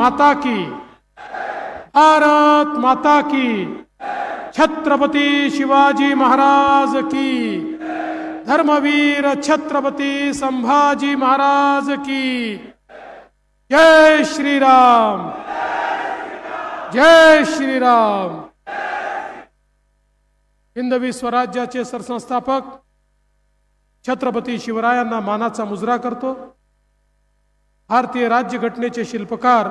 माता की, भारत माता की, छत्रपति शिवाजी महाराज की, धर्मवीर छत्रपति संभाजी महाराज की। जय श्री राम, जय श्री राम। हिंदवी स्वराज्याचे सरसंस्थापक छत्रपती शिवरायांना मानाचा मुजरा करतो। भारतीय राज्यघटनेचे शिल्पकार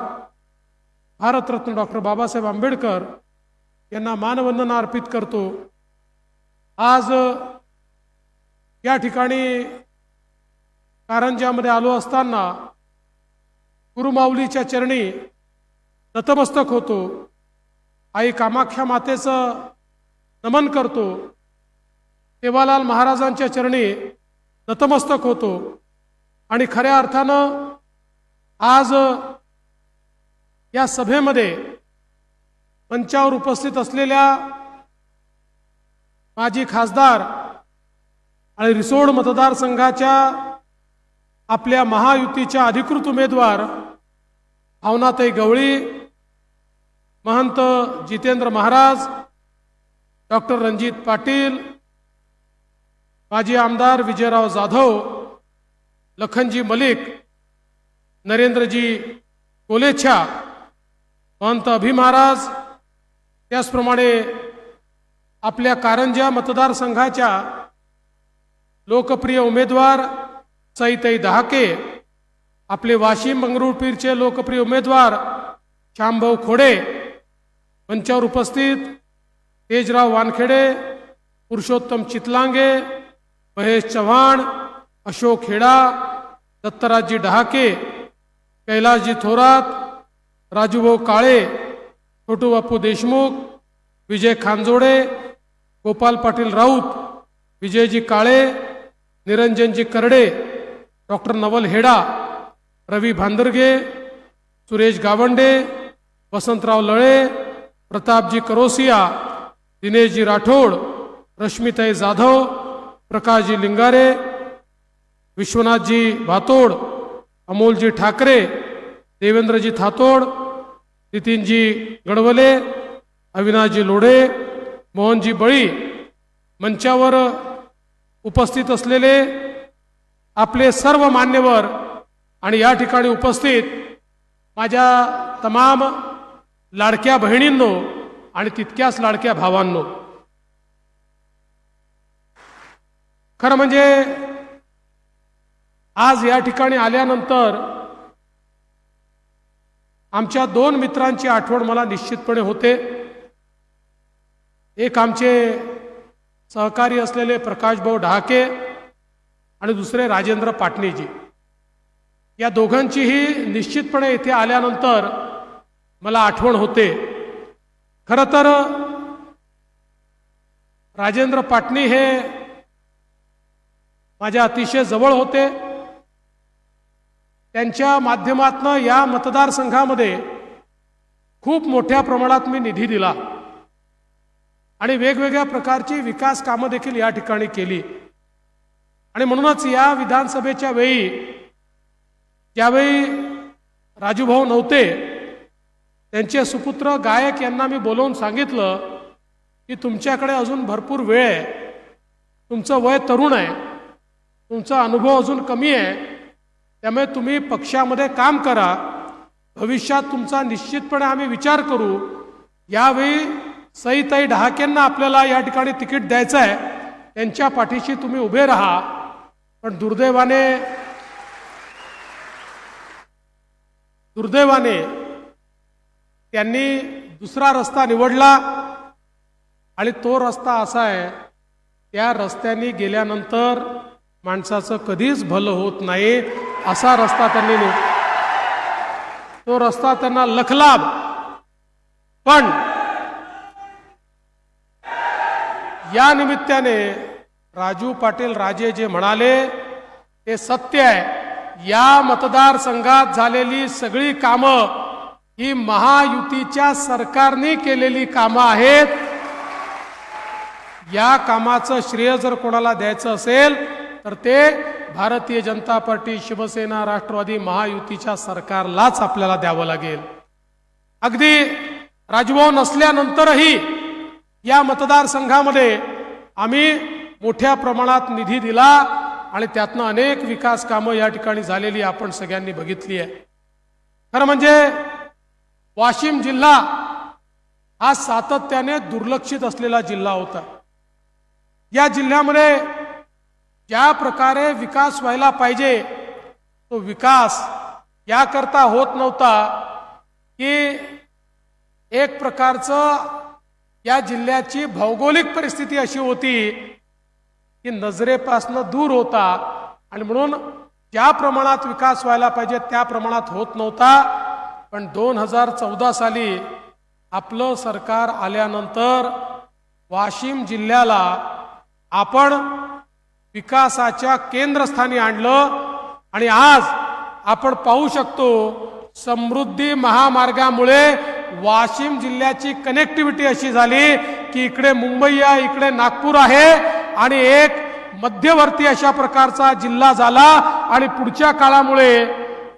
भारतरत्न डॉक्टर बाबासाहेब आंबेडकर यांना मानवंदना अर्पित करतो। आज या ठिकाणी कारंजामध्ये आलो असताना गुरुमाऊलीच्या चरणी नतमस्तक होतो। आई कामाख्या मातेचं नमन करतो। सेवालाल महाराजांच्या चरणी नतमस्तक होतो। आणि खऱ्या अर्थानं आज या सभेमध्ये मंचावर उपस्थित असलेल्या माजी खासदार आणि रिसोड मतदारसंघाच्या आपल्या महायुतीच्या अधिकृत उमेदवार भावनाताई गवळी, महंत जितेंद्र महाराज, डॉक्टर रणजित पाटील, माजी आमदार विजयराव जाधव, लखनजी मलिक, नरेंद्रजी कोलेछा, महंत अभि महाराज, त्याचप्रमाणे आपल्या कारंजा मतदारसंघाच्या लोकप्रिय उमेदवार सईताई दहाके, आपले वाशिम मंगरुळपीरचे लोकप्रिय उमेदवार श्यामभाऊ खोडे, मंचावर उपस्थित तेजराव वानखेडे, पुरुषोत्तम चितलांगे, महेश चव्हाण, अशोक खेडा, दत्तराजजी डहाके, कैलासजी थोरात, राजूभाऊ काळे, छोटू बापू देशमुख, विजय खानजोडे, गोपाल पाटील राऊत, विजयजी काळे, निरंजनजी करडे, डॉक्टर नवल हेडा, रवी भांदरगे, सुरेश गावंडे, वसंतराव लळे, प्रतापजी करोसिया, दिनेशजी राठोड, रश्मिताई जाधव, प्रकाशजी लिंगारे, विश्वनाथजी भातोड, अमोलजी ठाकरे, देवेंद्रजी थातोड, नितीनजी गडवले, अविनाशजी लोढे, मोहनजी बळी, मंचावर उपस्थित असलेले आपले सर्व मान्यवर आणि या ठिकाणी उपस्थित माझ्या तमाम लाडक्या बहिणींनो आणि तितक्याच लाडक्या भावांनो, खरं म्हणजे आज या ठिकाणी आल्यानंतर आमच्या दोन मित्रांची आठवण मला निश्चितपणे होते। एक आमचे सहकारी असलेले प्रकाशभाऊ डहाके आणि दुसरे राजेंद्र पाटणेजी। या दोघांचीही निश्चितपणे इथे आल्यानंतर मला आठवण होते। खरं तर राजेंद्र पाटणी हे माझ्या अतिशय जवळ होते। त्यांच्या माध्यमातून या मतदारसंघामध्ये खूप मोठ्या प्रमाणात मी निधी दिला आणि वेगवेगळ्या प्रकारची विकास कामं देखील या ठिकाणी केली। आणि म्हणूनच या विधानसभेच्या वेळी ज्यावेळी राजूभाऊ नव्हते, त्यांचे सुपुत्र गायक यांना मी बोलवून सांगितलं की तुमच्याकडे अजून भरपूर वेळ आहे, तुमचं वय तरुण आहे, तुमचा अनुभव अजून कमी आहे, त्यामुळे तुम्ही पक्षामध्ये काम करा, भविष्यात तुमचा निश्चितपणे आम्ही विचार करू। यावेळी सईताई डहाकेंना आपल्याला या ठिकाणी तिकीट द्यायचं आहे, त्यांच्या पाठीशी तुम्ही उभे राहा। पण दुर्दैवाने त्यांनी दुसरा रस्ता निवडला आणि तो रस्ता असा आहे, त्या रस्त्याने गेल्यानंतर माणसाचं कधीच भलं होत नाही, असा रस्ता त्यांनी तो रस्ता त्यांना लखलाभ। पण या निमित्ताने राजू पाटील राजे जे म्हणाले ते सत्य आहे। या मतदारसंघात झालेली सगळी कामं ही महायुतीच्या सरकारने केलेली कामं आहेत। या कामाचं श्रेय जर कोणाला द्यायचं असेल तर ते भारतीय जनता पार्टी, शिवसेना, राष्ट्रवादी महायुतीच्या सरकारलाच आपल्याला द्यावं लागेल। अगदी राजभाऊ नसल्यानंतरही या मतदारसंघामध्ये आम्ही मोठ्या प्रमाणात निधी दिला आणि त्यातनं अनेक विकास कामं या ठिकाणी झालेली आपण सगळ्यांनी बघितली आहे. खरं म्हणजे वाशिम जिल्हा हा सातत्याने दुर्लक्षित असलेला जिल्हा होता. या जिल्ह्यामध्ये ज्या प्रकारे विकास व्हायला पाहिजे तो विकास याकरता होत नव्हता की एक प्रकारचं या जिल्ह्याची भौगोलिक परिस्थिती अशी होती की नजरेपासनं दूर होता आणि म्हणून ज्या प्रमाणात विकास व्हायला पाहिजे त्या प्रमाणात होत नव्हता. पण 2014 साली आपलं सरकार आल्यानंतर वाशिम जिल्ह्याला आपण विकासाच्या केंद्रस्थानी आणलं आणि आज आपण पाहू शकतो समृद्धी महामार्गामुळे वाशिम जिल्ह्याची कनेक्टिव्हिटी अशी झाली की इकडे मुंबई आहे, इकडे नागपूर आहे आणि एक मध्यवर्ती अशा प्रकारचा जिल्हा झाला. आणि पुढच्या काळामुळे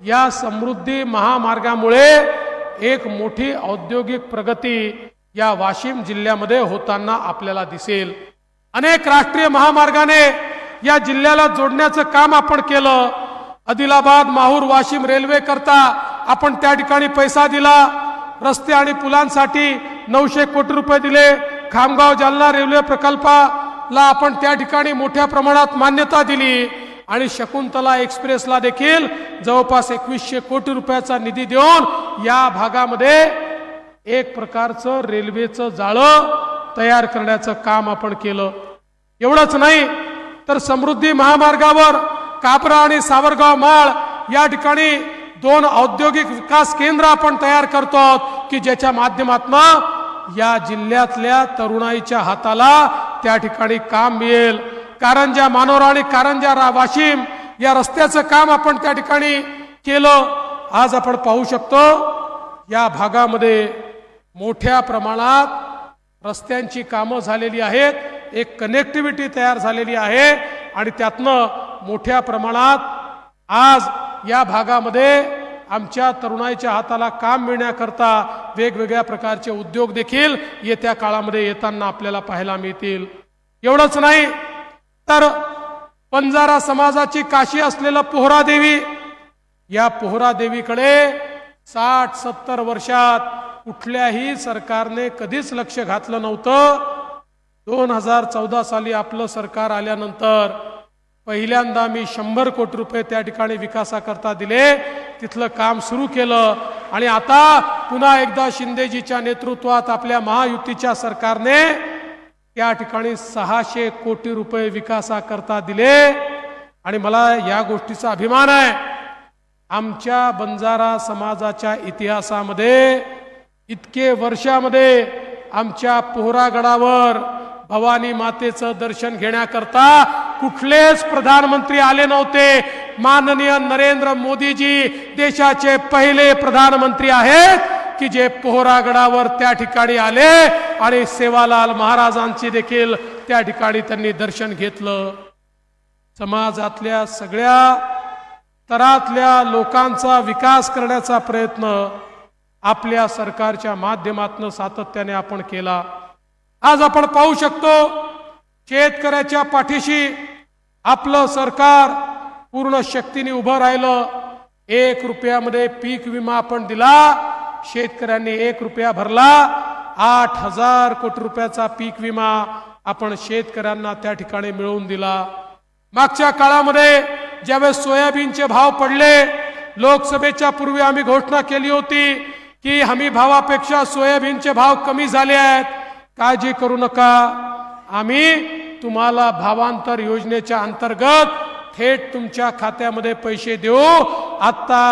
या समृद्धी महामार्गामुळे एक मोठी औद्योगिक प्रगती या वाशिम जिल्ह्यामध्ये होताना आपल्याला दिसेल. अनेक राष्ट्रीय महामार्गाने या जिल्ह्याला जोडण्याचं काम आपण केलं. आदिलाबाद माहूर वाशिम रेल्वे करता आपण त्या ठिकाणी पैसा दिला. रस्ते आणि पुलांसाठी 900 कोटी रुपये दिले. खामगाव जालना रेल्वे प्रकल्पाला आपण त्या ठिकाणी मोठ्या प्रमाणात मान्यता दिली आणि शकुंतला एक्सप्रेसला देखील जवळपास 2100 कोटी रुपयाचा निधी देऊन या भागामध्ये एक प्रकारचं रेल्वेचं जाळं तयार करण्याचं काम आपण केलं. एवढंच नाही तर समृद्धी महामार्गावर काबरा आणि सावरगाव माळ या ठिकाणी 2 औद्योगिक विकास केंद्र आपण तयार करतो की ज्याच्या माध्यमातून या जिल्ह्यातल्या तरुणाईच्या हाताला त्या ठिकाणी काम मिळेल. कारंजा मानोरा आणि कारंजा वाशिम या रस्त्याचं काम आपण त्या ठिकाणी केलं. आज आपण पाहू शकतो या भागामध्ये मोठ्या प्रमाणात रस्त्यांची कामं झालेली आहेत. एक कनेक्टिव्हिटी तयार झालेली आहे आणि त्यातनं मोठ्या प्रमाणात आज या भागामध्ये आमच्या तरुणाईच्या हाताला काम मिळण्याकरता वेगवेगळ्या प्रकारचे उद्योग देखील येत्या काळामध्ये येताना आपल्याला पाहायला मिळतील. एवढंच नाही तर बंजारा समाजाची काशी असलेलं पोहरा देवी, या पोहरा देवीकडे 60-70 वर्षात कुठल्याही सरकारने कधीच लक्ष घातलं नव्हतं. 2014 साली आपलं सरकार आल्यानंतर पहिल्यांदा मी 100 कोटी रुपये त्या ठिकाणी विकासाकरता दिले. तिथलं काम सुरू केलं आणि आता पुन्हा एकदा शिंदेजीच्या नेतृत्वात आपल्या महायुतीच्या सरकारने त्या ठिकाणी 600 कोटी रुपये विकासाकरता दिले. आणि मला या गोष्टीचा अभिमान आहे. आमच्या बंजारा समाजाच्या इतिहासामध्ये इतके वर्षामध्ये आमच्या पोहरागडावर भवानी मातेचं दर्शन घेण्याकरता कुठलेच प्रधानमंत्री आले नव्हते. माननीय नरेंद्र मोदीजी देशाचे पहिले प्रधानमंत्री आहेत की जे पोहरागडावर त्या ठिकाणी आले आणि सेवालाल महाराजांची देखील त्या ठिकाणी त्यांनी दर्शन घेतलं. समाजातल्या सगळ्या स्तरातल्या लोकांचा विकास करण्याचा प्रयत्न आपल्या सरकारच्या माध्यमातून सातत्याने आपण केला. आज आपण पाहू शकतो शेतकऱ्याच्या पाठीशी आपलं सरकार पूर्ण शक्तीने उभं राहिलं. 1 रुपयामध्ये पीक विमा आपण दिला. शेतकऱ्यांनी 1 रुपया भरला. 8,000 कोटी रुपयाचा पीक विमा आपण शेतकऱ्यांना त्या ठिकाणी मिळवून दिला. मागच्या काळामध्ये ज्यावेळेस सोयाबीनचे भाव पडले, लोकसभेच्या पूर्वी आम्ही घोषणा केली होती की हमी भावापेक्षा सोयाबीनचे भाव कमी झाले आहेत, काळजी करू नका, आम्ही तुम्हाला भावांतर योजनेच्या अंतर्गत थेट तुमच्या खात्यामध्ये पैसे देऊ. आता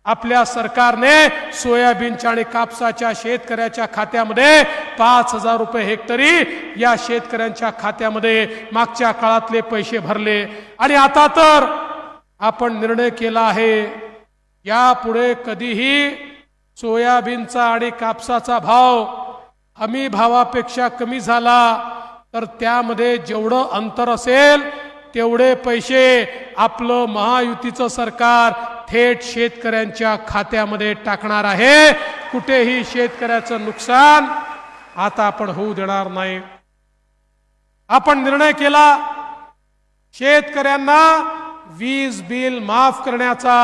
आपल्या सरकारने सोयाबीनच्या आणि कापसाच्या शेतकऱ्याच्या खात्यामध्ये 5,000 रुपये हेक्टरी या शेतकऱ्यांच्या खात्यामध्ये मागच्या काळातले पैसे भरले. आणि आता तर आपण निर्णय केला आहे यापुढे कधीही सोयाबीनचा आणि कापसाचा भाव हमी भावापेक्षा कमी झाला तर त्यामध्ये जेवढं अंतर असेल तेवढे पैसे आपलं महायुतीचं सरकार थेट शेतकऱ्यांच्या खात्यामध्ये टाकणार आहे। कुठेही शेतकऱ्याचं नुकसान आता आपण होऊ देणार नाही। आपण निर्णय केला शेतकऱ्यांना वीज बिल माफ करण्याचा।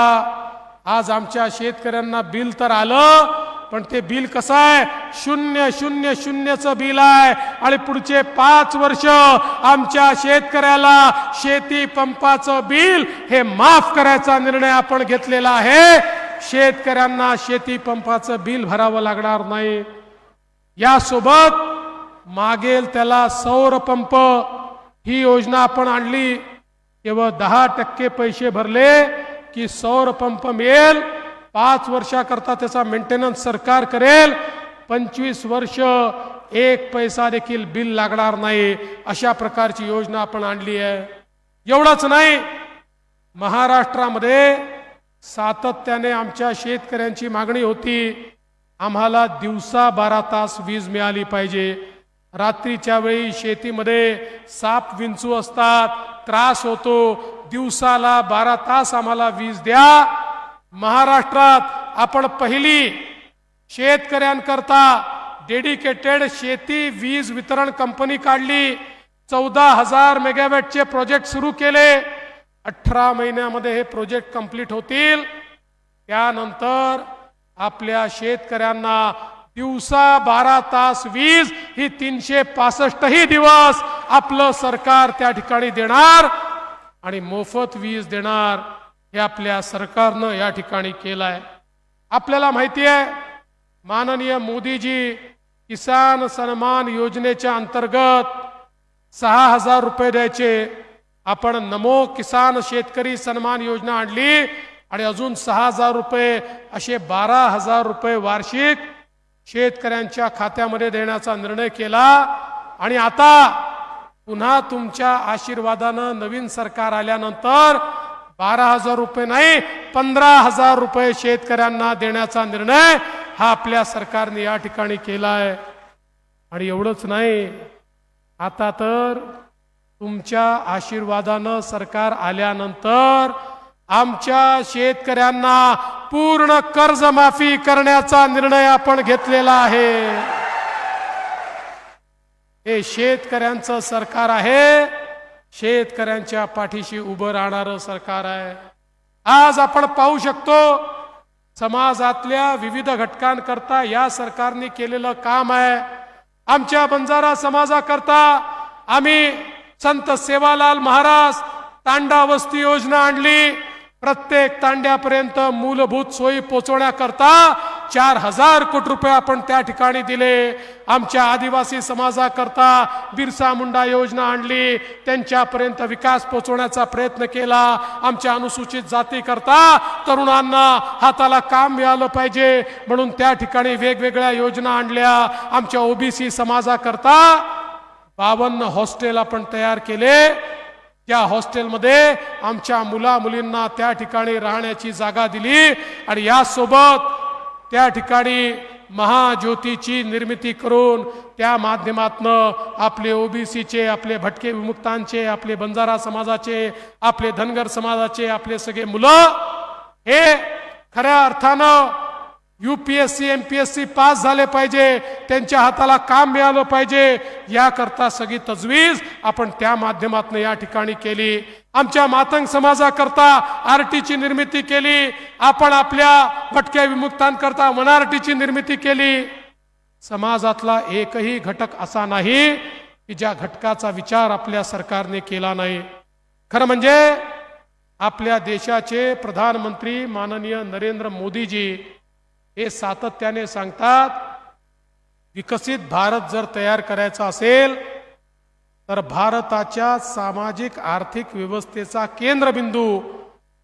आज आमच्या शेतकऱ्यांना बिल तर आलं, पण ते बिल कसं आहे, 000चं बिल आहे। आणि पुढचे 5 वर्ष आमच्या शेतकऱ्याला शेती पंपाचं बिल हे माफ करायचा निर्णय आपण घेतलेला आहे। शेतकऱ्यांना शेती पंपाचं बिल भरावं लागणार नाही। यासोबत मागेल त्याला सौर पंप ही योजना आपण आणली। केवळ 10% पैसे भरले की सौर पंप मिळेल। 5 वर्षाकरता त्याचा मेंटेनन्स सरकार करेल। 25 वर्ष 1 पैसा देखील बिल लागणार नाही। अशा प्रकारची योजना आपण आणली आहे। एवढंच नाही, महाराष्ट्रामध्ये सातत्याने आमच्या शेतकऱ्यांची मागणी होती, आम्हाला दिवसा 12 तास वीज मिळाली पाहिजे। रात्रीच्या वेळी शेतीमध्ये साप विंचू असतात, त्रास होतो, दिवसाला 12 तास आम्हाला वीज द्या। महाराष्ट्रात आपण पहिली शेतकऱ्यांकरता डेडिकेटेड शेती वीज वितरण कंपनी काढली। 14,000 मेगावॅटचे प्रोजेक्ट सुरू केले। 18 महिन्यामध्ये हे प्रोजेक्ट कंप्लीट होतील। त्यानंतर आपल्या शेतकऱ्यांना दिवसा 12 तास वीज ही 365 दिवस आपलं सरकार त्या ठिकाणी देणार आणि मोफत वीज देणार। हे आपल्या सरकारनं या ठिकाणी केलंय। आपल्याला माहिती आहे, माननीय मोदीजी किसान सन्मान योजनेच्या अंतर्गत 6,000 रुपये द्यायचे। आपण नमो किसान शेतकरी सन्मान योजना आणली आणि अजून 6,000 रुपये असे 12,000 रुपये वार्षिक शेतकऱ्यांच्या खात्यामध्ये देण्याचा निर्णय केला। आणि आता पुन्हा तुमच्या आशीर्वादानं नवीन सरकार आल्यानंतर 12,000 रुपये नाही, 15,000 रुपये शेतकऱ्यांना देण्याचा निर्णय हा आपल्या सरकारने या ठिकाणी केला आहे। आणि एवढंच नाही, आता तर तुमच्या आशीर्वादानं सरकार आल्यानंतर आमच्या शेतकऱ्यांना पूर्ण कर्जमाफी करण्याचा निर्णय आपण घेतलेला आहे। हे शेतकऱ्यांचं सरकार आहे, शेतकऱ्यांच्या पाठीशी उभं राहणारं सरकार आहे। आज आपण पाहू शकतो समाजातल्या विविध घटकांकरता या सरकारने केलेलं काम आहे। आमच्या बंजारा समाजाकरता आम्ही संत सेवालाल महाराज तांडा वस्ती योजना आणली। प्रत्येक तांड्यापर्यंत मूलभूत सोयी पोहोचवण्याकरता 4,000 कोटी रुपये आपण त्या ठिकाणी दिले। आमच्या आदिवासी समाजाकरता बिरसा मुंडा योजना आणली, त्यांच्यापर्यंत विकास पोहोचवण्याचा प्रयत्न केला। आमच्या अनुसूचित जातीकरता तरुणांना हाताला काम मिळालं पाहिजे म्हणून त्या ठिकाणी वेगवेगळ्या योजना आणल्या। आमच्या ओबीसी समाजाकरता 52 हॉस्टेल आपण तयार केले। त्या हॉस्टेलमध्ये आमच्या मुला मुलींना त्या ठिकाणी राहण्याची जागा दिली आणि यासोबत त्या ठिकाणी महाज्योतीची निर्मिती करून त्या माध्यमातून आपले ओबीसीचे, आपले भटके विमुक्तांचे, आपले बंजारा समाजाचे, आपले धनगर समाजाचे आपले सगळे मुलं हे खऱ्या अर्थानं यूपीएससी एमपीएससी पास झाले पाहिजे, त्यांच्या हाताला काम मिळालं पाहिजे, याकरता सगळी तजवीज आपण त्या माध्यमातून या ठिकाणी केली। आमच्या मातंग समाजाकरता आरटीची निर्मिती केली। आपण आपल्या भटक्या विमुक्तांकरता मनआरटीची निर्मिती केली। समाजातला एकही घटक असा नाही की ज्या घटकाचा विचार आपल्या सरकारने केला नाही। खरं म्हणजे आपल्या देशाचे प्रधानमंत्री माननीय नरेंद्र मोदीजी हे सातत्याने सांगतात, विकसित भारत जर तयार करायचा असेल तर भारताच्या सामाजिक आर्थिक व्यवस्थेचा केंद्रबिंदू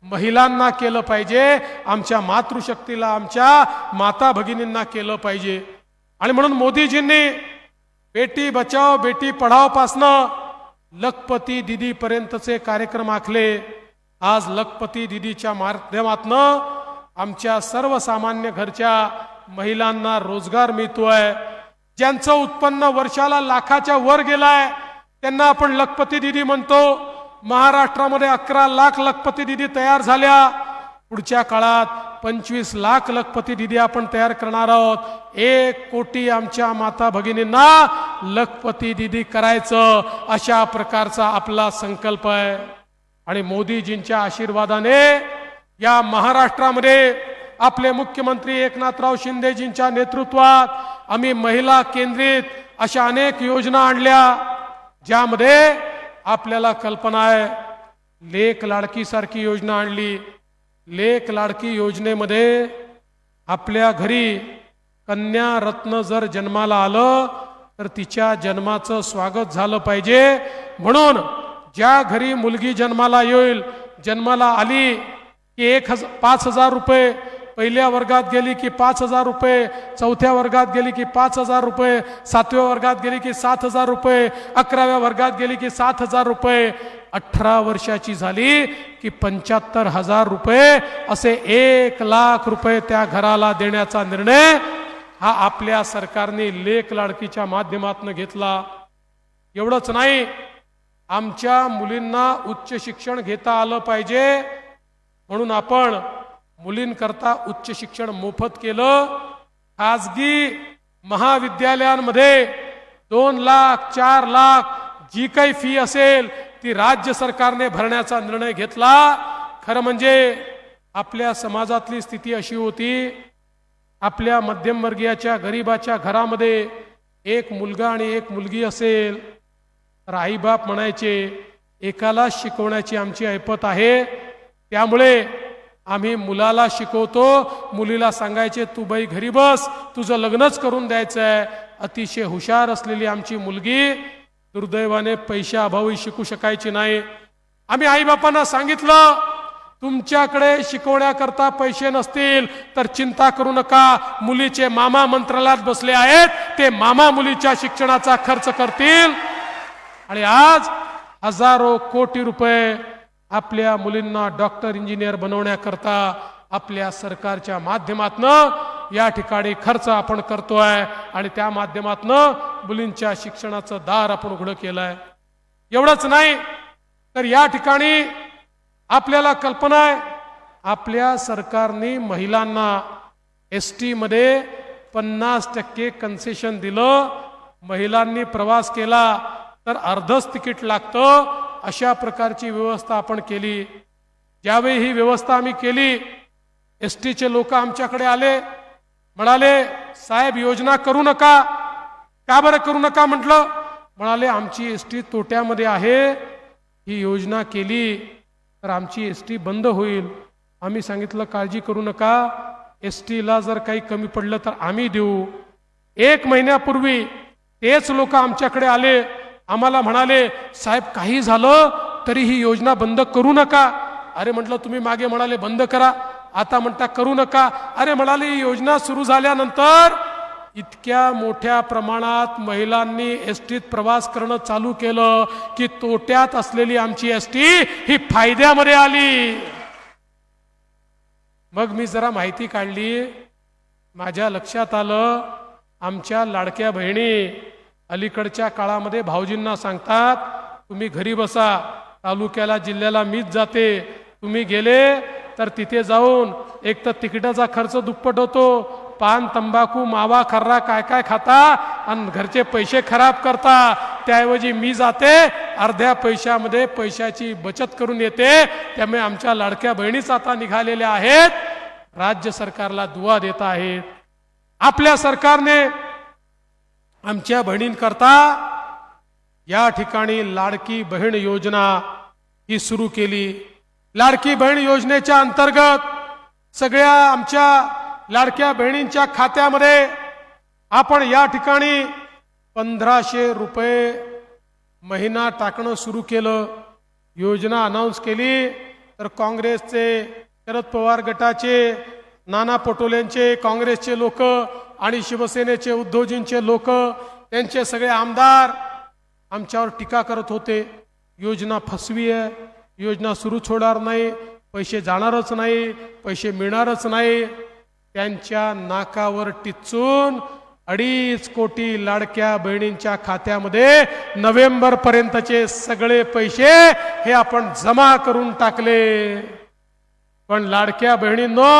महिलांना केलं पाहिजे, आमच्या मातृशक्तीला, आमच्या माता भगिनींना केलं पाहिजे। आणि म्हणून मोदीजींनी बेटी बचाओ बेटी पढाओ पासनं लखपती दीदी पर्यंतचे कार्यक्रम आखले। आज लखपती दीदीच्या माध्यमातून आमच्या सर्वसामान्य घरच्या महिलांना रोजगार मिळतोय। ज्यांचं उत्पन्न वर्षाला लाखाच्या वर गेलाय त्यांना आपण लखपती दीदी म्हणतो। महाराष्ट्रामध्ये 11 लाख लखपती दीदी तयार झाल्या। पुढच्या काळात 25 लाख लखपती निधी आपण तयार करणार आहोत. 1 कोटी आमच्या माता भगिनींना लखपती निधी करायचं, अशा प्रकारचा आपला संकल्प आहे. आणि मोदीजींच्या आशीर्वादाने या महाराष्ट्रामध्ये आपले मुख्यमंत्री एकनाथराव शिंदेजींच्या नेतृत्वात आम्ही महिला केंद्रित अशा अनेक योजना आणल्या, ज्यामध्ये आपल्याला कल्पना आहे. लेक लाडकी सारखी योजना आणली. लेक लाडकी योजनेमध्ये आपल्या घरी कन्या रत्न जर जन्माला आलं तर तिच्या जन्माचं स्वागत झालं पाहिजे. म्हणून ज्या घरी मुलगी जन्माला येईल, जन्माला आली की 5,000 रुपये, पहिल्या वर्गात गेली की 5,000 रुपये, चौथ्या वर्गात गेली की 5,000 रुपये, 7व्या वर्गात गेली की 7,000 रुपये, 11व्या वर्गात गेली की 7,000 रुपये, 18 वर्षाची झाली की 75,000 रुपये, असे 1 लाख रुपये त्या घराला देण्याचा निर्णय हा आपल्या सरकारने लेक लाडकीच्या माध्यमातून घेतला. एवढंच नाही, आमच्या मुलींना उच्च शिक्षण घेता आलं पाहिजे म्हणून आपण मुलींकरता उच्च शिक्षण मोफत केलं. खाजगी महाविद्यालयांमध्ये 2 लाख 4 लाख जी काही फी असेल ती राज्य सरकारने भरण्याचा निर्णय घेतला. खरं म्हणजे आपल्या समाजातली स्थिती अशी होती, आपल्या मध्यमवर्गीयाच्या गरीबाच्या घरामध्ये एक मुलगा आणि एक मुलगी असेल तर आईबाप म्हणायचे एकाला शिकवण्याची आमची ऐपत आहे, त्यामुळे आम्ही मुलाला शिकवतो, मुलीला सांगायचे तू बाई घरी बस, तुझं लग्नच करून द्यायचं आहे. अतिशय हुशार असलेली आमची मुलगी दुर्दैवाने पैशाअभावी शिकू शकायची नाही. आम्ही आईबापांना सांगितलं तुमच्याकडे शिकवण्याकरता पैसे नसतील तर चिंता करू नका, मुलीचे मामा मंत्रालयात बसले आहेत, ते मामा मुलीच्या शिक्षणाचा खर्च करतील. आणि आज हजारो कोटी रुपये आपल्या मुलींना डॉक्टर इंजिनियर बनवण्याकरता आपल्या सरकारच्या माध्यमातून या ठिकाणी खर्च आपण करतोय आणि त्या माध्यमातून मुलींच्या शिक्षणाचं दार आपण उघडं केलंय. एवढंच नाही तर या ठिकाणी आपल्याला कल्पना आहे, आपल्या सरकारने महिलांना एसटी मध्ये 50% कन्सेशन दिलं. महिलांनी प्रवास केला तर अर्धच तिकीट लागतं, अशा प्रकारची व्यवस्था आपण केली. ज्यावेळी ही व्यवस्था आम्ही केली, एसटीचे लोक आमच्याकडे आले, म्हणाले साहेब योजना करू नका. का बरं करू नका म्हटलं? म्हणाले आमची एसटी तोट्यामध्ये आहे, ही योजना केली तर आमची एसटी बंद होईल. आम्ही सांगितलं काळजी करू नका, एसटीला जर काही कमी पडलं तर आम्ही देऊ. 1 महिन्यापूर्वी तेच लोक आमच्याकडे आले, आम्हाला म्हणाले साहेब काही झालं तरी ही योजना बंद करू नका. अरे म्हटलं तुम्ही मागे म्हणाले बंद करा, आता म्हणता करू नका. अरे म्हणाले ही योजना सुरू झाल्यानंतर इतक्या मोठ्या प्रमाणात महिलांनी एसटीत प्रवास करणं चालू केलं की तोट्यात असलेली आमची एसटी ही फायद्यामध्ये आली. मग मी जरा माहिती काढली, माझ्या लक्षात आलं आमच्या लाडक्या बहिणी अलीकडच्या काळामध्ये भाऊजींना सांगतात तुम्ही घरी बसा, तालुक्याला जिल्ह्याला मीच जाते, तुम्ही गेले तर तिथे जाऊन एक तर तिकिटाचा खर्च दुप्पट होतो, पान तंबाखू मावा खर्रा काय काय खाता आणि घरचे पैसे खराब करता, त्याऐवजी मी जाते अर्ध्या पैशामध्ये पैशाची बचत करून येते. त्यामुळे आमच्या लाडक्या बहिणीच आता निघालेल्या आहेत, राज्य सरकारला दुवा देत आहेत. आपल्या सरकारने आमच्या बहिणींकरता या ठिकाणी लाडकी बहीण योजना ही सुरू केली. लाडकी बहीण योजनेच्या अंतर्गत सगळ्या आमच्या लाडक्या बहिणींच्या खात्यामध्ये आपण या ठिकाणी 1,500 रुपये महिना टाकणं सुरू केलं. योजना अनाउन्स केली तर काँग्रेसचे, शरद पवार गटाचे, नाना पटोलेंचे, काँग्रेसचे लोक आणि शिवसेनेचे उद्धवजींचे लोक, त्यांचे सगळे आमदार आमच्यावर टीका करत होते. योजना फसवी आहे, योजना सुरूच होणार नाही, पैसे जाणारच नाही, पैसे मिळणारच नाही. त्यांच्या नाकावर टिचून 2.5 कोटी लाडक्या बहिणींच्या खात्यामध्ये नोव्हेंबर पर्यंतचे सगळे पैसे हे आपण जमा करून टाकले. पण लाडक्या बहिणींनो,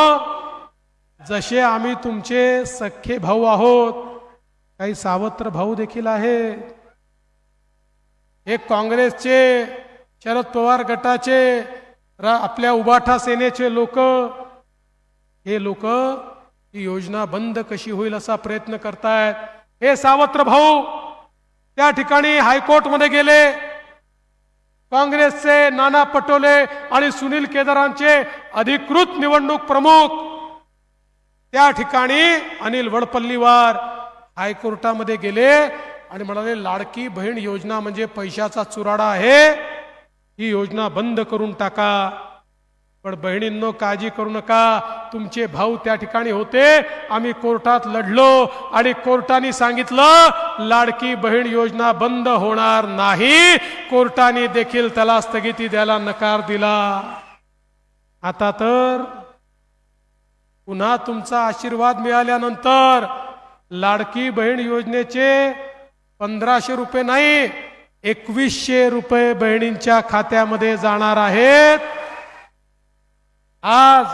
जसे आम्ही तुमचे सख्खे भाऊ आहोत, काही सावत्र भाऊ देखील आहेत. एक काँग्रेसचे, शरद पवार गटाचे, आपल्या उबाठा सेनेचे लोक, हे लोक ही योजना बंद कशी होईल असा प्रयत्न करतायत. हे सावत्र भाऊ त्या ठिकाणी हायकोर्टमध्ये गेले. काँग्रेसचे नाना पटोले आणि सुनील केदारांचे अधिकृत निवडणूक प्रमुख त्या ठिकाणी अनिल वडपल्लीवार हायकोर्टामध्ये गेले आणि म्हणाले, लाडकी बहीण योजना म्हणजे पैशाचा चुराडा आहे, ही योजना बंद करून टाका. पण बहिणींनो, काळजी करू नका, तुमचे भाऊ त्या ठिकाणी होते. आम्ही कोर्टात लढलो आणि कोर्टाने सांगितलं लाडकी बहीण योजना बंद होणार नाही. कोर्टाने देखील त्याला स्थगिती द्यायला नकार दिला. आता तर पुन्हा तुमचा आशीर्वाद मिळाल्यानंतर लाडकी बहीण योजनेचे 1500 रुपये नाही, 2100 रुपये बहिणींच्या खात्यामध्ये जाणार आहेत. आज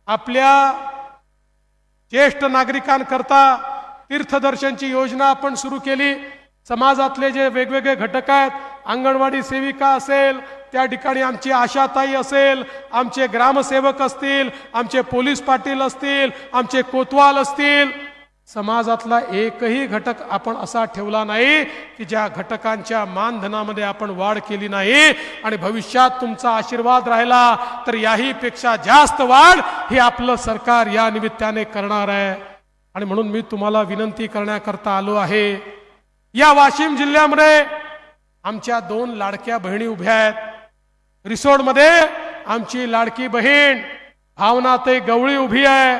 आपल्या ज्येष्ठ नागरिकांकरता तीर्थदर्शनची योजना आपण सुरू केली. समाजातले जे वेगवेगळे घटक आहेत, अंगणवाडी सेविका असेल, त्या ठिकाणी आमची आशाताई असेल, आमचे ग्रामसेवक असतील, आमचे पोलीस पाटील असतील, आमचे कोतवाल असतील, समाजातला एकही घटक आपण असा ठेवला नाही की ज्या घटकांच्या मानधनामध्ये आपण वाढ केली नाही. आणि भविष्यात तुमचा आशीर्वाद राहिला तर याही पेक्षा जास्त वाढ हे आपलं सरकार या निमित्ताने करणार आहे. आणि म्हणून मी तुम्हाला विनंती करण्याकरता आलो आहे. या वाशिम जिल्ह्यामध्ये आमच्या 2 लाडक्या बहिणी उभ्या आहेत. रिसोडमध्ये आमची लाडकी बहीण भावनाताई गवळी उभी आहे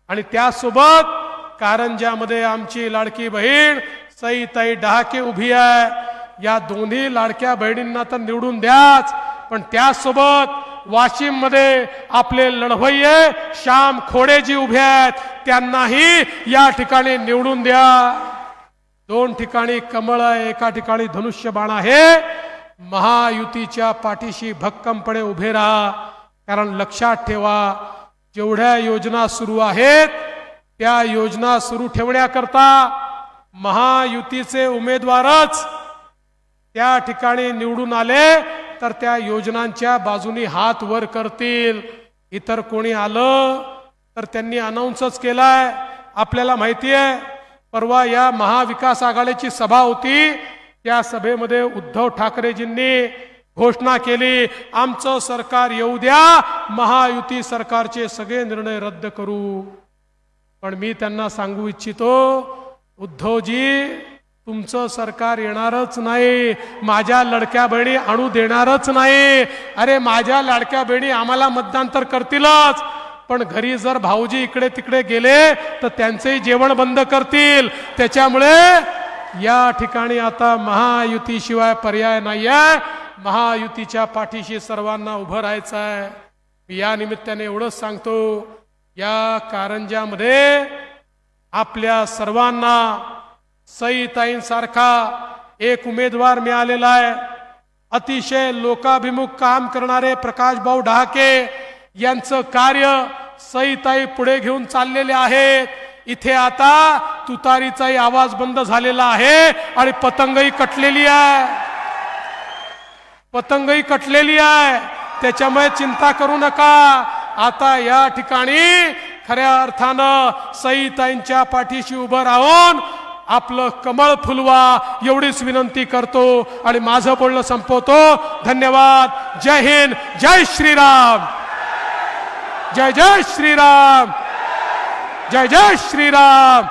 आणि त्यासोबत कारंजामध्ये आमची लाडकी बहीण सईताई डहाके उभी आहे. या दोन्ही लाडक्या बहिणींना तर निवडून द्याच, पण त्यासोबत वाशिम मध्ये आपले लढवय्ये श्याम खोडेजी उभे आहेत, त्यांनाही या ठिकाणी निवडून द्या. 2 ठिकाणी कमळ आहे, एका ठिकाणी धनुष्यबाण आहे. महायुतीच्या पाठीशी भक्कमपणे उभे राहा. कारण लक्षात ठेवा, जेवढ्या योजना सुरू आहेत त्या योजना सुरू ठेवण्याकरता महायुतीचे उमेदवारच त्या ठिकाणी निवडून आले तर त्या योजनांच्या बाजूनी हात वर करतील. इतर कोणी आलं तर त्यांनी अनाउन्सच केलाय. आपल्याला माहिती आहे, परवा या महाविकास आघाडीची सभा होती. त्या सभेमध्ये उद्धव ठाकरेजींनी घोषणा केली, आमचं सरकार येऊ द्या, महायुती सरकारचे सगळे निर्णय रद्द करू. पण मी त्यांना सांगू इच्छितो, उद्धवजी, तुमचं सरकार येणारच नाही. माझ्या लाडक्या बहिणी आणू देणारच नाही. अरे माझ्या लाडक्या बहिणी आम्हाला मतदान तर करतीलच, पण घरी जर भाऊजी इकडे तिकडे गेले तर त्यांचेही जेवण बंद करतील. त्याच्यामुळे या ठिकाणी आता महायुतीशिवाय पर्याय नाही आहे. महायुतीच्या पाठीशी सर्वांना उभं राहायचं आहे. या निमित्ताने एवढंच सांगतो, या कारंजामध्ये आपल्या सर्वांना सईताईंसारखा एक उमेदवार मिळालेला आहे. अतिशय लोकाभिमुख काम करणारे प्रकाशभाऊ डहाके यांचं कार्य सईताई पुढे घेऊन चाललेले आहेत. इथे आता तुतारीचाही आवाज बंद झालेला आहे आणि पतंगही कटलेली आहे. पतंगही कटलेली आहे. त्याच्यामुळे चिंता करू नका. आता या ठिकाणी खऱ्या अर्थानं सईताईंच्या पाठीशी उभं राहून आपलं कमळ फुलवा, एवढीच विनंती करतो आणि माझं बोलणं संपवतो. धन्यवाद. जय हिंद, जय श्रीराम. जय जय श्रीराम. जय जय श्रीराम.